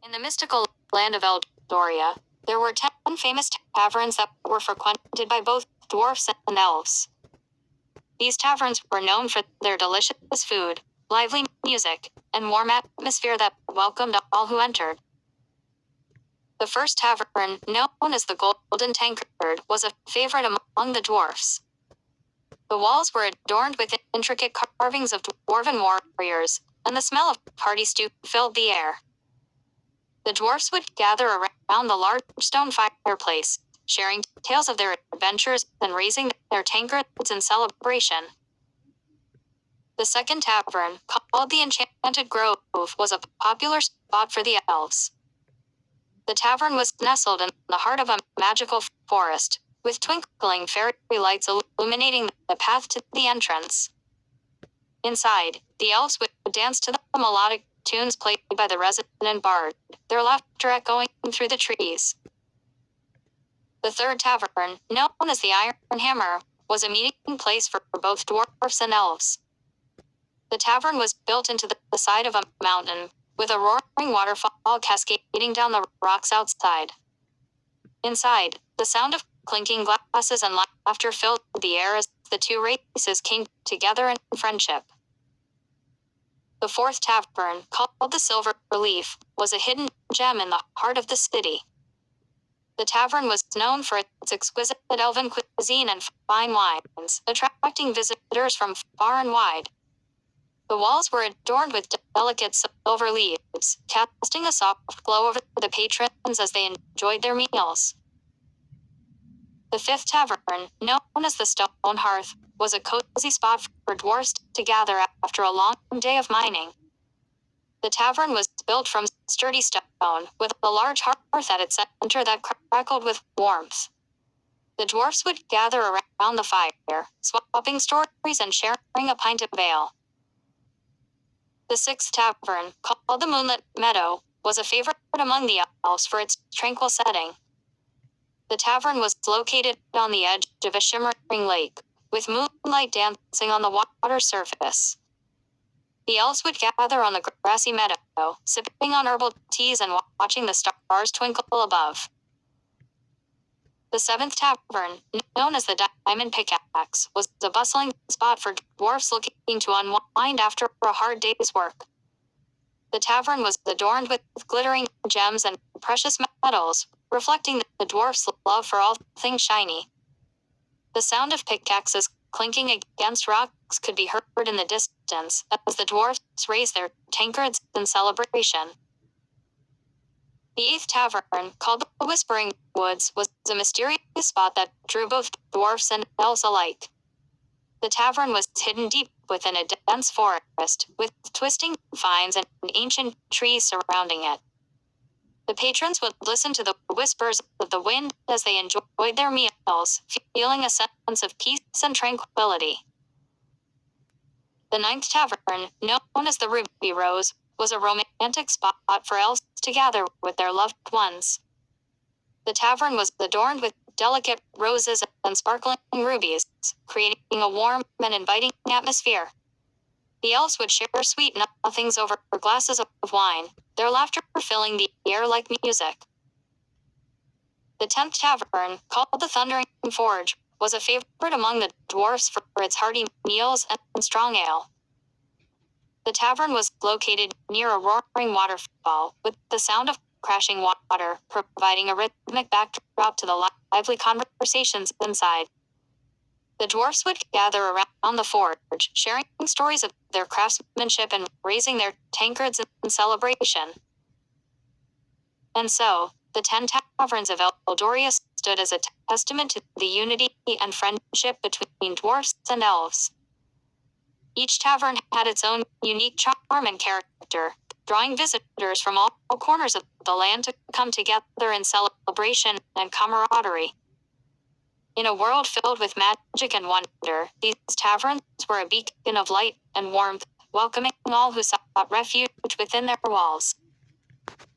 In the mystical land of Eldoria, there were 10 famous taverns that were frequented by both dwarfs and elves. These taverns were known for their delicious food, lively music, and warm atmosphere that welcomed all who entered. The first tavern, known as the Golden Tankard, was a favorite among the dwarfs. The walls were adorned with intricate carvings of dwarven warriors, and the smell of party stew filled the air. The dwarfs would gather around the large stone fireplace, sharing tales of their adventures and raising their tankards in celebration. The second tavern, called the Enchanted Grove, was a popular spot for the elves. The tavern was nestled in the heart of a magical forest, with twinkling fairy lights illuminating the path to the entrance. Inside, the elves would dance to the melodic tunes played by the resident bard, their laughter echoing through the trees. The third tavern, known as the Iron Hammer, was a meeting place for both dwarfs and elves. The tavern was built into the side of a mountain, with a roaring waterfall cascading down the rocks outside. Inside, the sound of clinking glasses and laughter filled the air as the two races came together in friendship. The fourth tavern, called the Silver Leaf, was a hidden gem in the heart of the city. The tavern was known for its exquisite elven cuisine and fine wines, attracting visitors from far and wide. The walls were adorned with delicate silver leaves, casting a soft glow over the patrons as they enjoyed their meals. The fifth tavern, known as the Stone Hearth, was a cozy spot for dwarfs to gather after a long day of mining. The tavern was built from sturdy stone, with a large hearth at its center that crackled with warmth. The dwarfs would gather around the fire, swapping stories and sharing a pint of ale. The sixth tavern, called the Moonlit Meadow, was a favorite among the elves for its tranquil setting. The tavern was located on the edge of a shimmering lake, with moonlight dancing on the water's surface. The elves would gather on the grassy meadow, sipping on herbal teas and watching the stars twinkle above. The seventh tavern, known as the Diamond Pickaxe, was a bustling spot for dwarfs looking to unwind after a hard day's work. The tavern was adorned with glittering gems and precious metals, reflecting the dwarfs' love for all things shiny. The sound of pickaxes clinking against rocks could be heard in the distance as the dwarfs raised their tankards in celebration. The eighth tavern, called the Whispering Woods, was a mysterious spot that drew both dwarfs and elves alike. The tavern was hidden deep within a dense forest, with twisting vines and ancient trees surrounding it. The patrons would listen to the whispers of the wind as they enjoyed their meals, feeling a sense of peace and tranquility. The ninth tavern, known as the Ruby Rose, was a romantic spot for elves to gather with their loved ones. The tavern was adorned with delicate roses and sparkling rubies, creating a warm and inviting atmosphere. The elves would share sweet nothings over glasses of wine, their laughter filling the air like music. The 10th tavern, called the Thundering Forge, was a favorite among the dwarfs for its hearty meals and strong ale. The tavern was located near a roaring waterfall, with the sound of crashing water providing a rhythmic backdrop to the lively conversations inside. The dwarfs would gather around the forge, sharing stories of their craftsmanship and raising their tankards in celebration. And so, the 10 taverns of Eldoria stood as a testament to the unity and friendship between dwarfs and elves. Each tavern had its own unique charm and character, drawing visitors from all corners of the land to come together in celebration and camaraderie. In a world filled with magic and wonder, these taverns were a beacon of light and warmth, welcoming all who sought refuge within their walls.